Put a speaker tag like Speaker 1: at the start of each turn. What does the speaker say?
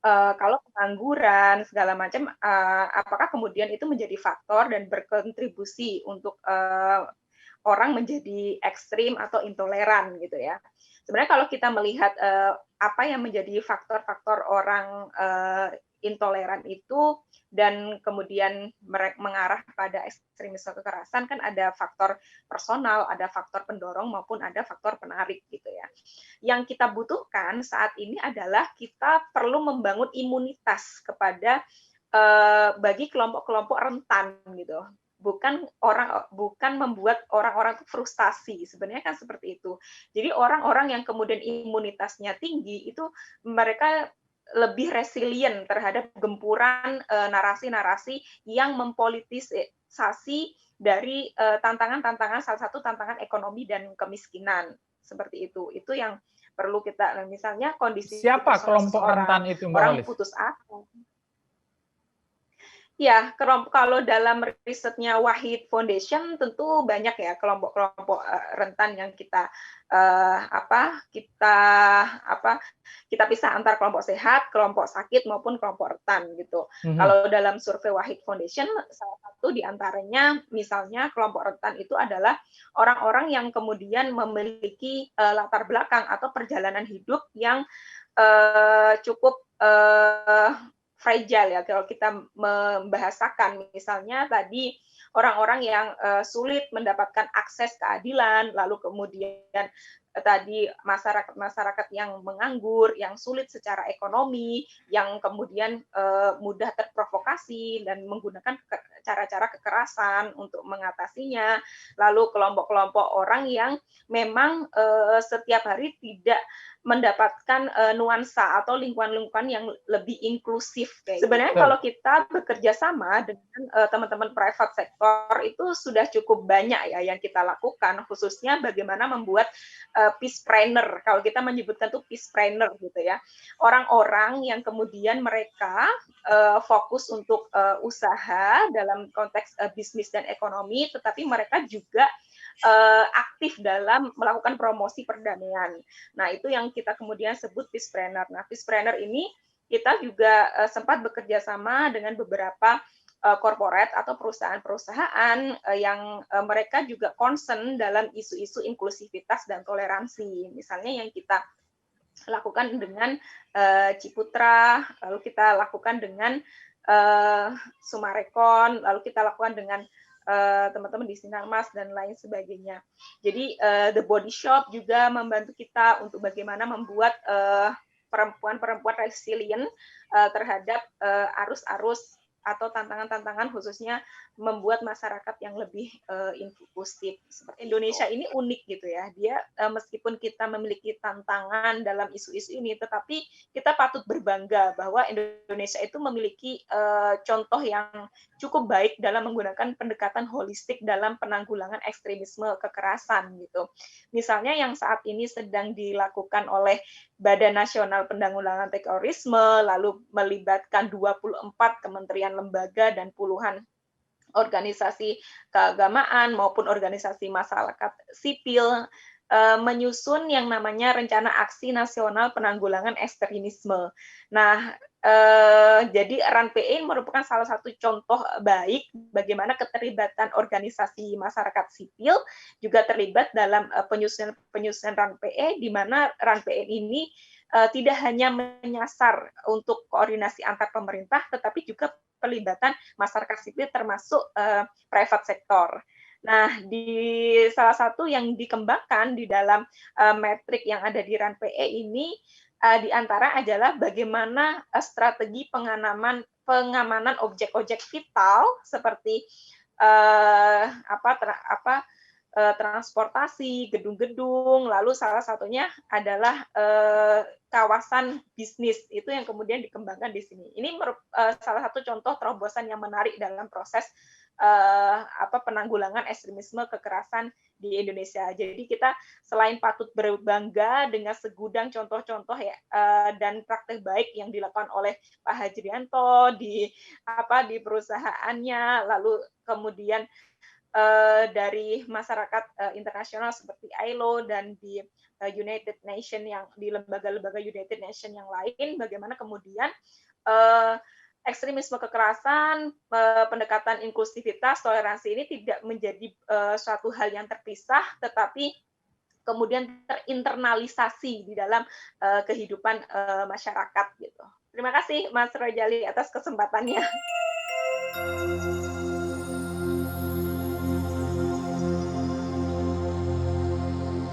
Speaker 1: kalau pengangguran segala macam, apakah kemudian itu menjadi faktor dan berkontribusi untuk orang menjadi ekstrim atau intoleran gitu ya. Sebenarnya kalau kita melihat apa yang menjadi faktor-faktor orang intoleran itu dan kemudian mengarah pada ekstremisme kekerasan, kan ada faktor personal, ada faktor pendorong maupun ada faktor penarik gitu ya. Yang kita butuhkan saat ini adalah kita perlu membangun imunitas kepada bagi kelompok-kelompok rentan gitu, bukan membuat orang-orang itu frustasi, sebenarnya kan seperti itu. Jadi orang-orang yang kemudian imunitasnya tinggi itu mereka lebih resilient terhadap gempuran narasi-narasi yang mempolitisasi dari tantangan-tantangan, salah satu tantangan ekonomi dan kemiskinan seperti itu. Itu yang perlu kita, misalnya kondisi
Speaker 2: Siapa
Speaker 1: personal
Speaker 2: kelompok
Speaker 1: seseorang,
Speaker 2: rentan itu, Mbak
Speaker 1: orang
Speaker 2: Holis?
Speaker 1: putus asa. Ya, kalau dalam risetnya Wahid Foundation tentu banyak ya kelompok-kelompok rentan yang kita pisah antar kelompok sehat, kelompok sakit maupun kelompok rentan gitu. Kalau dalam survei Wahid Foundation, salah satu di antaranya misalnya kelompok rentan itu adalah orang-orang yang kemudian memiliki latar belakang atau perjalanan hidup yang cukup fragile ya, kalau kita membahasakan, misalnya tadi orang-orang yang sulit mendapatkan akses keadilan, lalu kemudian tadi masyarakat yang menganggur, yang sulit secara ekonomi, yang kemudian mudah terprovokasi dan menggunakan cara-cara kekerasan untuk mengatasinya, lalu kelompok-kelompok orang yang memang setiap hari tidak mendapatkan nuansa atau lingkungan-lingkungan yang lebih inklusif. Sebenarnya kalau kita bekerja sama dengan teman-teman private sector itu sudah cukup banyak ya yang kita lakukan, khususnya bagaimana membuat peacepreneur. Kalau kita menyebutkan tuh peacepreneur gitu ya, orang-orang yang kemudian mereka fokus untuk usaha dalam konteks bisnis dan ekonomi, tetapi mereka juga aktif dalam melakukan promosi perdamaian. Nah, itu yang kita kemudian sebut peacepreneur. Nah, peacepreneur ini kita juga sempat bekerja sama dengan beberapa corporate atau perusahaan-perusahaan yang mereka juga concern dalam isu-isu inklusivitas dan toleransi. Misalnya yang kita lakukan dengan Ciputra, lalu kita lakukan dengan Sumarekon, lalu kita lakukan dengan teman-teman di Sinarmas dan lain sebagainya. Jadi The Body Shop juga membantu kita untuk bagaimana membuat perempuan-perempuan resilient terhadap arus-arus atau tantangan-tantangan, khususnya membuat masyarakat yang lebih inklusif. Indonesia ini unik gitu ya. Dia meskipun kita memiliki tantangan dalam isu-isu ini, tetapi kita patut berbangga bahwa Indonesia itu memiliki contoh yang cukup baik dalam menggunakan pendekatan holistik dalam penanggulangan ekstremisme kekerasan gitu. Misalnya yang saat ini sedang dilakukan oleh Badan Nasional Penanggulangan Terorisme, lalu melibatkan 24 kementerian lembaga dan puluhan organisasi keagamaan maupun organisasi masyarakat sipil menyusun yang namanya Rencana Aksi Nasional Penanggulangan Ekstremisme. Nah, jadi RAN-PE merupakan salah satu contoh baik bagaimana keterlibatan organisasi masyarakat sipil juga terlibat dalam penyusunan RAN-PE, di mana RAN-PE ini tidak hanya menyasar untuk koordinasi antar pemerintah, tetapi juga pelibatan masyarakat sipil termasuk private sector. Nah, di salah satu yang dikembangkan di dalam metrik yang ada di RAN-PE ini di antara adalah bagaimana strategi pengamanan objek-objek vital seperti transportasi, gedung-gedung, lalu salah satunya adalah kawasan bisnis, itu yang kemudian dikembangkan di sini. Ini salah satu contoh terobosan yang menarik dalam proses penanggulangan ekstremisme kekerasan di Indonesia. Jadi kita selain patut berbangga dengan segudang contoh-contoh ya dan praktek baik yang dilakukan oleh Pak Hajrianto di perusahaannya, lalu kemudian dari masyarakat internasional seperti ILO dan di United Nation yang di lembaga-lembaga United Nation yang lain, bagaimana kemudian ekstremisme kekerasan, pendekatan inklusivitas, toleransi ini tidak menjadi suatu hal yang terpisah, tetapi kemudian terinternalisasi di dalam kehidupan masyarakat gitu. Terima kasih Mas Rojali atas kesempatannya.